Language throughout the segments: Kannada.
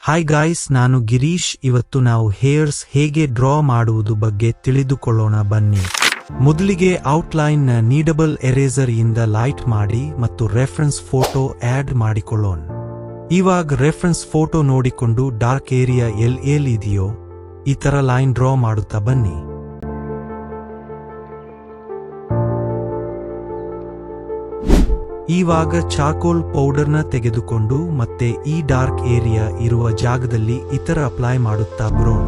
ಹಾಯ್ ಗಾಯ್ಸ್, ನಾನು ಗಿರೀಶ್. ಇವತ್ತು ನಾವು ಹೇರ್ಸ್ ಹೇಗೆ ಡ್ರಾ ಮಾಡುವುದು ಬಗ್ಗೆ ತಿಳಿದುಕೊಳ್ಳೋಣ ಬನ್ನಿ. ಮೊದಲಿಗೆ ಔಟ್ಲೈನ್ ನೀಡಬಲ್ ಎರೇಸರ್ ಇಂದ ಲೈಟ್ ಮಾಡಿ ಮತ್ತು ರೆಫರೆನ್ಸ್ ಫೋಟೋ ಆಡ್ ಮಾಡಿಕೊಳ್ಳೋಣ. ಇವಾಗ ರೆಫರೆನ್ಸ್ ಫೋಟೋ ನೋಡಿಕೊಂಡು ಡಾರ್ಕ್ ಏರಿಯಾ ಎಲ್ಲಿದೆಯೋ ಈ ತರ ಲೈನ್ ಡ್ರಾ ಮಾಡುತ್ತಾ ಬನ್ನಿ. ಇವಾಗ ಚಾರ್ಕೋಲ್ ಪೌಡರ್ನ ತೆಗೆದುಕೊಂಡು ಮತ್ತೆ ಈ ಡಾರ್ಕ್ ಏರಿಯಾ ಇರುವ ಜಾಗದಲ್ಲಿ ಇತರ ಅಪ್ಲೈ ಮಾಡುತ್ತಾ ಬರೋಣ.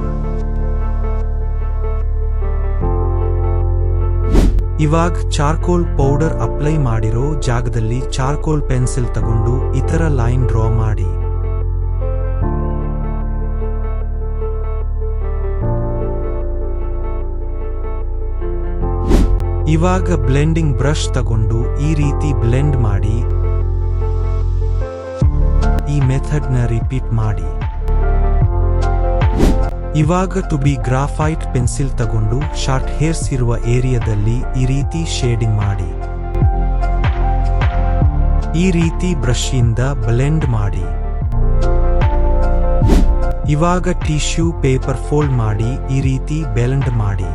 ಇವಾಗ ಚಾರ್ಕೋಲ್ ಪೌಡರ್ ಅಪ್ಲೈ ಮಾಡಿರೋ ಜಾಗದಲ್ಲಿ ಚಾರ್ಕೋಲ್ ಪೆನ್ಸಿಲ್ ತಗೊಂಡು ಇತರ ಲೈನ್ ಡ್ರಾ ಮಾಡಿ. ಇವಾಗ ಬ್ಲೆಂಡಿಂಗ್ ಬ್ರಷ್ ತಗೊಂಡು ಈ ರೀತಿ ಬ್ಲೆಂಡ್ ಮಾಡಿ. ಈ ಮೆಥಡ್ ನ ರಿಪೀಟ್ ಮಾಡಿ. ಇವಾಗ ಟು ಬಿ ಗ್ರಾಫೈಟ್ ಪೆನ್ಸಿಲ್ ತಗೊಂಡು ಶಾರ್ಟ್ ಹೇರ್ಸ್ ಇರುವ ಏರಿಯಾದಲ್ಲಿ ಈ ರೀತಿ ಶೇಡಿಂಗ್ ಮಾಡಿ. ಈ ರೀತಿ ಬ್ರಷ್ ಇಂದ ಬ್ಲೆಂಡ್ ಮಾಡಿ. ಇವಾಗ ಟಿಶ್ಯೂ ಪೇಪರ್ ಫೋಲ್ಡ್ ಮಾಡಿ ಈ ರೀತಿ ಬ್ಲೆಂಡ್ ಮಾಡಿ.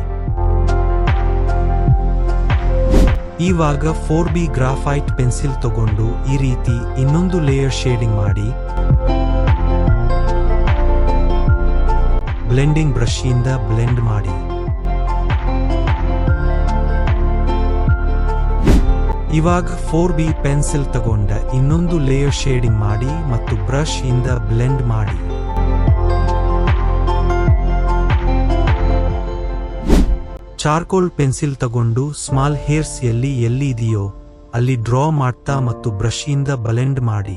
ಇವಾಗ 4B ಗ್ರಾಫೈಟ್ ಪೆನ್ಸಿಲ್ ತಗೊಂಡು ಈ ರೀತಿ ಇನ್ನೊಂದು ಲೇಯರ್ ಶೇಡಿಂಗ್ ಮಾಡಿ. ಬ್ಲೆಂಡಿಂಗ್ ಬ್ರಷ್ ಇಂದ ಬ್ಲೆಂಡ್ ಮಾಡಿ. ಇವಾಗ 4B ಪೆನ್ಸಿಲ್ ತಗೊಂಡ ಇನ್ನೊಂದು ಲೇಯರ್ ಶೇಡಿಂಗ್ ಮಾಡಿ ಮತ್ತು ಬ್ರಷ್ ಇಂದ ಬ್ಲೆಂಡ್ ಮಾಡಿ. ಚಾರ್ಕೋಲ್ ಪೆನ್ಸಿಲ್ ತಗೊಂಡು ಸ್ಮಾಲ್ ಹೇರ್ಸ್ ಎಲ್ಲಿ ಇದೆಯೋ ಅಲ್ಲಿ ಡ್ರಾ ಮಾಡ್ತಾ ಮತ್ತು ಬ್ರಷ್ ಇಂದ ಬ್ಲೆಂಡ್ ಮಾಡಿ.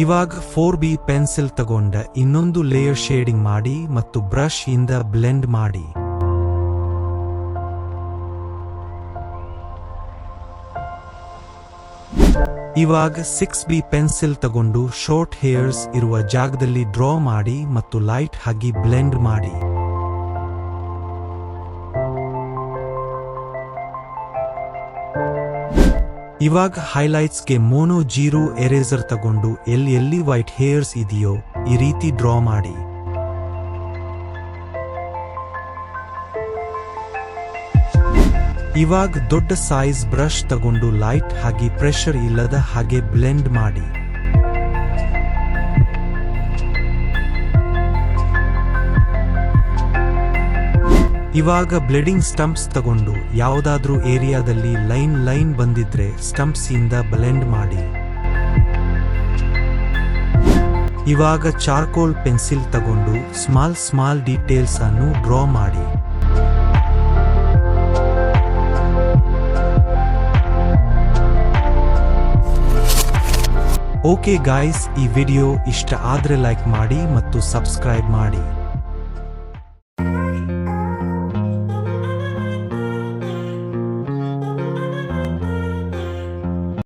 ಇವಾಗ 4B ಪೆನ್ಸಿಲ್ ತಗೊಂಡ ಇನ್ನೊಂದು ಲೇಯರ್ ಶೇಡಿಂಗ್ ಮಾಡಿ ಮತ್ತು ಬ್ರಷ್ ಇಂದ ಬ್ಲೆಂಡ್ ಮಾಡಿ. ಇವಾಗ 6B ಪೆನ್ಸಿಲ್ ತಗೊಂಡು ಶಾರ್ಟ್ ಹೇರ್ಸ್ ಇರುವ ಜಾಗದಲ್ಲಿ ಡ್ರಾ ಮಾಡಿ ಮತ್ತು ಲೈಟ್ ಆಗಿ ಬ್ಲೆಂಡ್ ಮಾಡಿ. ಇವಾಗ ಹೈಲೈಟ್ಸ್ಗೆ ಮೋನೋ ಜೀರೋ ಎರೇಸರ್ ತಗೊಂಡು ಎಲ್ಲಿ ವೈಟ್ ಹೇರ್ಸ್ ಇದೆಯೋ ಈ ರೀತಿ ಡ್ರಾ ಮಾಡಿ. ಇವಾಗ ದೊಡ್ಡ ಸೈಜ್ ಬ್ರಷ್ ತಗೊಂಡು ಲೈಟ್ ಆಗಿ ಪ್ರೆಷರ್ ಇಲ್ಲದ ಹಾಗೆ ಬ್ಲೆಂಡ್ ಮಾಡಿ. ಇವಾಗ ಬ್ಲೆಂಡಿಂಗ್ ಸ್ಟಂಪ್ಸ್ ತಗೊಂಡು ಯಾವುದಾದ್ರೂ ಏರಿಯಾದಲ್ಲಿ ಲೈನ್ ಬಂದಿದ್ರೆ ಸ್ಟಂಪ್ಸ್ ಇಂದ ಬ್ಲೆಂಡ್ ಮಾಡಿ. ಇವಾಗ ಚಾರ್ಕೋಲ್ ಪೆನ್ಸಿಲ್ ತಗೊಂಡು ಸ್ಮಾಲ್ ಡೀಟೇಲ್ಸ್ ಅನ್ನು ಡ್ರಾ ಮಾಡಿ. ಓಕೆ ಗಾಯ್ಸ್, ಈ ವಿಡಿಯೋ ಇಷ್ಟ ಆದ್ರೆ ಲೈಕ್ ಮಾಡಿ ಮತ್ತು ಸಬ್ಸ್ಕ್ರೈಬ್ ಮಾಡಿ.